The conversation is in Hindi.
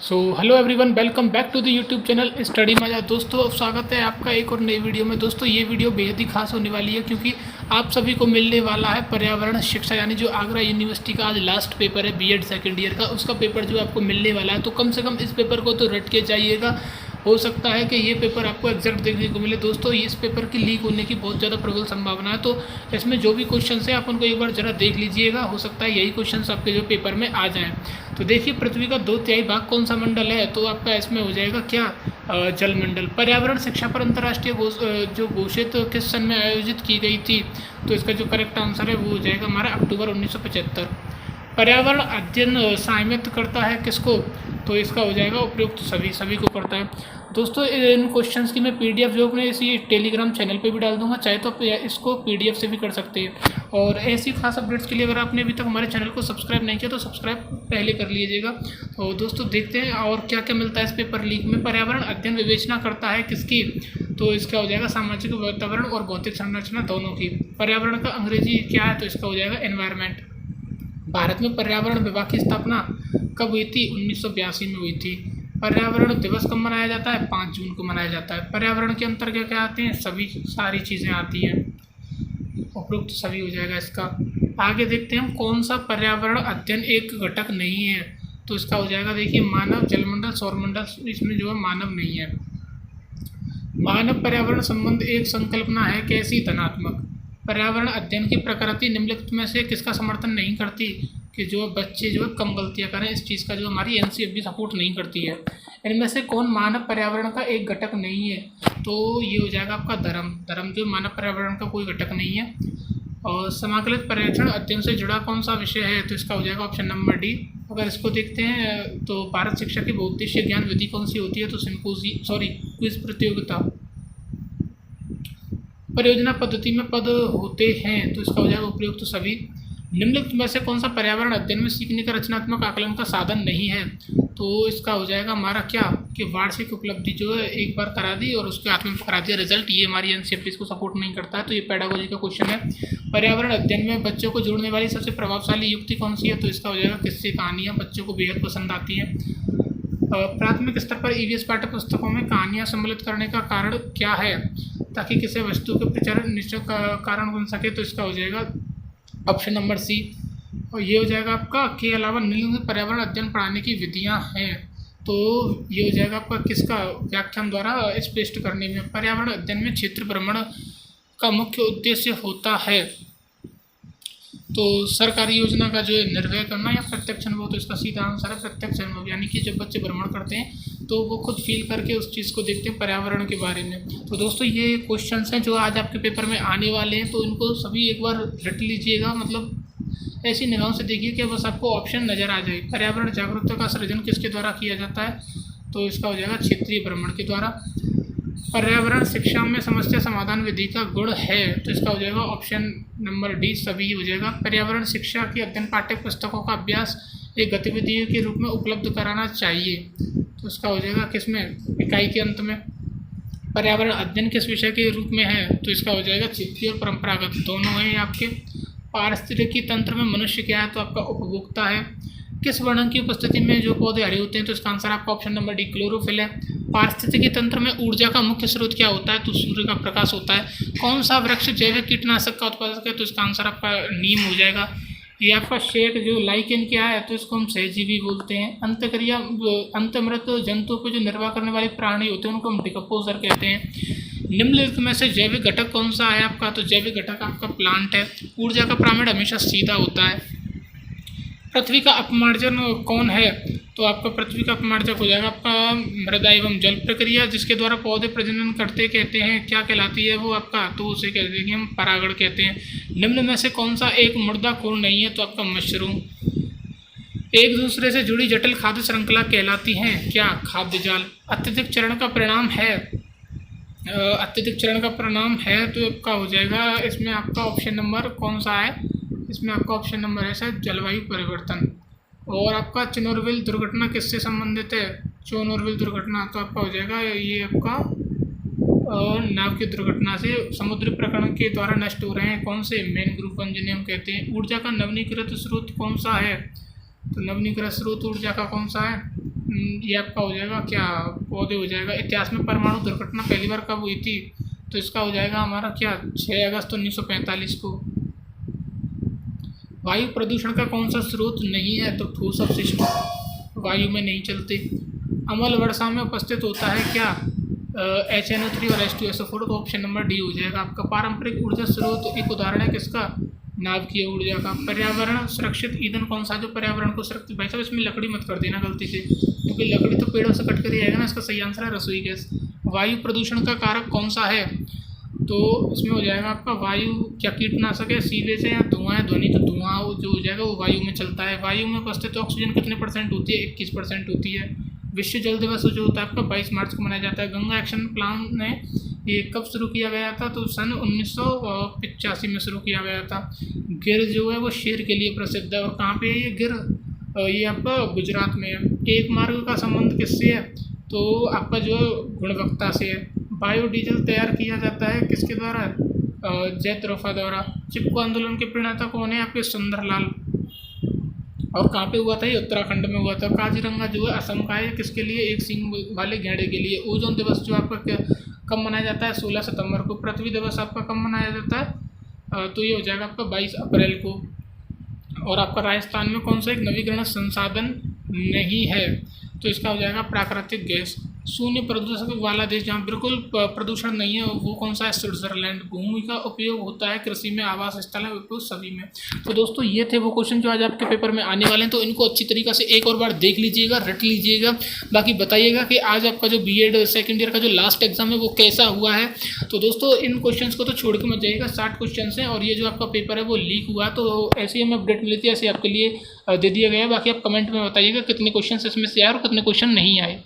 Hello everyone, welcome back to the YouTube channel study Maza. दोस्तों, स्वागत है आपका एक और नई वीडियो में। दोस्तों, ये वीडियो बेहद ही खास होने वाली है क्योंकि आप सभी को मिलने वाला है पर्यावरण शिक्षा, यानी जो आगरा यूनिवर्सिटी का आज लास्ट पेपर है बीएड सेकेंड ईयर का, उसका पेपर जो आपको मिलने वाला है। तो कम से कम इस पेपर को तो रट के जाइएगा। हो सकता है कि ये पेपर आपको एग्जैक्ट देखने को मिले। दोस्तों, इस पेपर की लीक होने की बहुत ज़्यादा प्रबल संभावना है। तो इसमें जो भी क्वेश्चन है आप उनको एक बार ज़रा देख लीजिएगा। हो सकता है यही क्वेश्चन आपके जो पेपर में आ जाएँ। तो देखिए, पृथ्वी का 2/3 भाग कौन सा मंडल है? तो आपका इसमें हो जाएगा क्या? जल मंडल। पर्यावरण शिक्षा पर अंतर्राष्ट्रीय जो घोषित किस सन में आयोजित की गई थी? तो इसका जो करेक्ट आंसर है वो हो जाएगा हमारा अक्टूबर 1975। पर्यावरण अध्ययन सामित करता है किसको? तो इसका हो जाएगा उपयुक्त सभी को करता है। दोस्तों, इन क्वेश्चंस की मैं पीडीएफ जो अपने इसी टेलीग्राम चैनल पे भी डाल दूंगा, चाहे तो आप इसको पीडीएफ से भी कर सकते हैं। और ऐसी खास अपडेट्स के लिए अगर आपने अभी तक हमारे चैनल को सब्सक्राइब नहीं किया तो सब्सक्राइब पहले कर लीजिएगा। तो दोस्तों, देखते हैं और क्या क्या मिलता है इस पेपर लीक में। पर्यावरण अध्ययन विवेचना करता है किसकी? तो इसका हो जाएगा सामाजिक वातावरण और भौतिक संरचना दोनों की। पर्यावरण का अंग्रेजी क्या है? तो इसका हो जाएगा एनवायरमेंट। भारत में पर्यावरण विभाग की स्थापना कब हुई थी? 1982 में हुई थी। पर्यावरण दिवस कब मनाया जाता है? 5 जून को मनाया जाता है। पर्यावरण के अंतर्गत क्या आते हैं? सारी चीज़ें आती हैं। उपयुक्त सभी हो जाएगा इसका। आगे देखते हैं हम, कौन सा पर्यावरण अध्ययन एक घटक नहीं है? तो इसका हो जाएगा, देखिए, मानव, जलमंडल, सौरमंडल। इसमें जो है मानव नहीं है। मानव पर्यावरण संबंध एक संकल्पना है कैसी? धनात्मक। पर्यावरण अध्ययन की प्रकृति निम्नलिखित में से किसका समर्थन नहीं करती? कि जो बच्चे जो है कम गलतियां करें, इस चीज़ का जो हमारी एनसीएफ सपोर्ट नहीं करती है। इनमें से कौन मानव पर्यावरण का एक घटक नहीं है? तो ये हो जाएगा आपका धर्म। धर्म जो मानव पर्यावरण का कोई घटक नहीं है। और समाकलित पर्यवेक्षण अध्ययन से जुड़ा कौन सा विषय है? तो इसका हो जाएगा ऑप्शन नंबर डी। अगर इसको देखते हैं तो भारत शिक्षा की बहुउद्देशीय ज्ञान विधि कौन सी होती है? तो क्विज प्रतियोगिता। परियोजना पद्धति में पद होते हैं, तो इसका हो जाएगा उपयुक्त सभी। निम्नलिखित में से कौन सा पर्यावरण अध्ययन में सीखने का रचनात्मक आकलन का साधन नहीं है? तो इसका हो जाएगा हमारा क्या? कि वार्षिक उपलब्धि जो है एक बार करा दी और उसके हाथ में करा दिया रिजल्ट। ये हमारी एनसीईआरटी को सपोर्ट नहीं करता है। तो ये पेडागोजी का क्वेश्चन है। पर्यावरण अध्ययन में बच्चों को जोड़ने वाली सबसे प्रभावशाली युक्ति कौन सी है? तो इसका हो जाएगा किस्से कहानियाँ। बच्चों को बेहद पसंद आती हैं। प्राथमिक स्तर पर ईवीएस पाठ्य पुस्तकों में कहानियाँ सम्मिलित करने का कारण क्या है? ताकि किसी वस्तु के प्रचार निश्चय का कारण बन सके। तो इसका हो जाएगा ऑप्शन नंबर सी। और ये हो जाएगा आपका के अलावा निम्नलिखित पर्यावरण अध्ययन पढ़ाने की विधियां हैं। तो ये हो जाएगा आपका किसका? व्याख्यान द्वारा स्पष्ट करने में। पर्यावरण अध्ययन में क्षेत्र भ्रमण का मुख्य उद्देश्य होता है। तो सरकारी योजना का जो है निर्वहन करना या प्रत्यक्ष अनुभव। तो इसका सीधा आंसर है प्रत्यक्ष अनुभव, यानी कि जब बच्चे भ्रमण करते हैं तो वो खुद फील करके उस चीज़ को देखते हैं पर्यावरण के बारे में। तो दोस्तों, ये क्वेश्चंस हैं जो आज आपके पेपर में आने वाले हैं, तो इनको सभी एक बार रट लीजिएगा। मतलब ऐसी निगाहों से देखिए कि बस आपको ऑप्शन नज़र आ जाए। पर्यावरण जागरूकता का सृजन किसके द्वारा किया जाता है? तो इसका हो जाएगा क्षेत्रीय भ्रमण के द्वारा। पर्यावरण शिक्षा में समस्या समाधान विधि का गुण है। तो इसका हो जाएगा ऑप्शन नंबर डी, सभी हो जाएगा। पर्यावरण शिक्षा की अध्ययन पाठ्य पुस्तकों का अभ्यास एक गतिविधि के रूप में उपलब्ध कराना चाहिए। तो इसका हो जाएगा किसमें? इकाई के अंत में। पर्यावरण अध्ययन किस विषय के रूप में है? तो इसका हो जाएगा क्षेत्रीय और परंपरागत, दोनों हैं आपके। पारिस्थितिकी तंत्र में मनुष्य क्या है? तो आपका उपभोक्ता है। किस वर्णन की उपस्थिति में जो पौधे हरे होते हैं? तो इसका आंसर आपका ऑप्शन नंबर डी, क्लोरोफिल है। पारिस्थितिकी तंत्र में ऊर्जा का मुख्य स्रोत क्या होता है? तो सूर्य का प्रकाश होता है। कौन सा वृक्ष जैविक कीटनाशक का उत्पादक है? तो इसका आंसर आपका नीम हो जाएगा। ये आपका शेक जो लाइकेन क्या है? तो इसको हम सहजीवी बोलते हैं। अंतक्रिया अंतमृत जंतुओं पर जो निर्वाह करने वाले प्राणी होते हैं उनको हम डिकम्पोजर कहते हैं। निम्नलिखित में से जैविक घटक कौन सा है आपका? तो जैविक घटक आपका प्लांट है। ऊर्जा का पिरामिड हमेशा सीधा होता है। पृथ्वी का अपमार्जन कौन है? तो आपका पृथ्वी का अपमार्जक हो जाएगा आपका मृदा एवं जल प्रक्रिया, जिसके द्वारा पौधे प्रजनन करते कहते हैं क्या कहलाती है वो आपका? तो उसे कहते हैं कि हम परागण कहते हैं। निम्न में से कौन सा एक मुर्दा खून नहीं है? तो आपका मशरूम। एक दूसरे से जुड़ी जटिल खाद्य श्रृंखला कहलाती हैं क्या? खाद्य जाल। अत्यधिक चरण का परिणाम है तो आपका हो जाएगा इसमें आपका ऑप्शन नंबर कौन सा है? इसमें आपका ऑप्शन नंबर है शायद जलवायु परिवर्तन। और आपका चोनोरविल दुर्घटना किससे संबंधित है? चोनोरविल दुर्घटना तो आपका हो जाएगा ये आपका नाव की दुर्घटना से समुद्री प्रकरण के द्वारा नष्ट हो रहे हैं। कौन से? मैनग्रोव वन जिन्हें हम कहते हैं। ऊर्जा का नवीनीकृत स्रोत कौन सा है? तो नवीनीकृत स्रोत ऊर्जा का कौन सा है? ये आपका हो जाएगा क्या, पौधे हो जाएगा। इतिहास में परमाणु दुर्घटना पहली बार कब हुई थी, तो इसका हो जाएगा हमारा क्या 6 अगस्त 1945 को। वायु प्रदूषण का कौन सा स्रोत नहीं है, तो ठोस अपशिष्ट वायु में नहीं चलते। अम्ल वर्षा में उपस्थित होता है क्या, HNO3 और H2SO4, तो ऑप्शन नंबर डी हो जाएगा आपका। पारंपरिक ऊर्जा स्रोत एक उदाहरण है किसका, नाभिकीय ऊर्जा का। पर्यावरण सुरक्षित ईंधन कौन सा जो पर्यावरण को सुरक्षित, भाई साहब इसमें लकड़ी मत कर देना गलती से, क्योंकि लकड़ी तो पेड़ों से कट कर ही आएगा ना। इसका सही आंसर है रसोई गैस। वायु प्रदूषण का कारक कौन सा है, तो इसमें हो जाएगा आपका वायु क्या कीटनाशक है, सीवेज है या धुआं है, ध्वनि, तो धुआं जो हो जाएगा वो वायु में चलता है। वायु में उपस्थित ऑक्सीजन कितने % होती है, 21% होती है। विश्व जल दिवस जो होता है आपका 22 मार्च को मनाया जाता है। गंगा एक्शन प्लान ने ये कब शुरू किया गया था, तो सन 1985 में शुरू किया गया था। गिर जो है वो शेर के लिए प्रसिद्ध है, और कहाँ पे है ये गिर, ये आपका गुजरात में है। एक मार्ग का संबंध किससे है, तो आपका जो गुणवत्ता से है। बायोडीजल तैयार किया जाता है किसके द्वारा, जयत्रोफा द्वारा। चिपको आंदोलन के प्रणेता कौन है, आपके सुंदरलाल, और कहाँ पे हुआ था, ये उत्तराखंड में हुआ था। काजीरंगा जो है असम का है, किसके लिए, एक सींग वाले घेड़े के लिए। ओजोन दिवस जो आपका कब मनाया जाता है, 16 सितंबर को। पृथ्वी दिवस आपका कब मनाया जाता है, तो ये हो जाएगा आपका 22 अप्रैल को। और आपका राजस्थान में कौन सा एक नवीकरण संसाधन नहीं है, तो इसका हो जाएगा प्राकृतिक गैस। शून्य प्रदूषण वाला देश जहाँ बिल्कुल प्रदूषण नहीं है वो कौन सा है, स्विट्जरलैंड। भूमि का उपयोग होता है कृषि में, आवास स्थल है उपयोग सभी में। तो दोस्तों ये थे वो क्वेश्चन जो आज आपके पेपर में आने वाले हैं, तो इनको अच्छी तरीक़ा से एक और बार देख लीजिएगा, रट लीजिएगा। बाकी बताइएगा कि आज आपका जो BEd सेकेंड ईयर का जो लास्ट एग्जाम है वो कैसा हुआ है। तो दोस्तों इन क्वेश्चन को तो छोड़ के मत जाइएगा, 60 क्वेश्चन हैं, और ये जो आपका पेपर है वो लीक हुआ, तो ऐसे ही हमें अपडेट मिली थी, ऐसे आपके लिए दे दिया गया है। बाकी आप कमेंट में बताइएगा कितने क्वेश्चन इसमें से आए और कितने क्वेश्चन नहीं आए।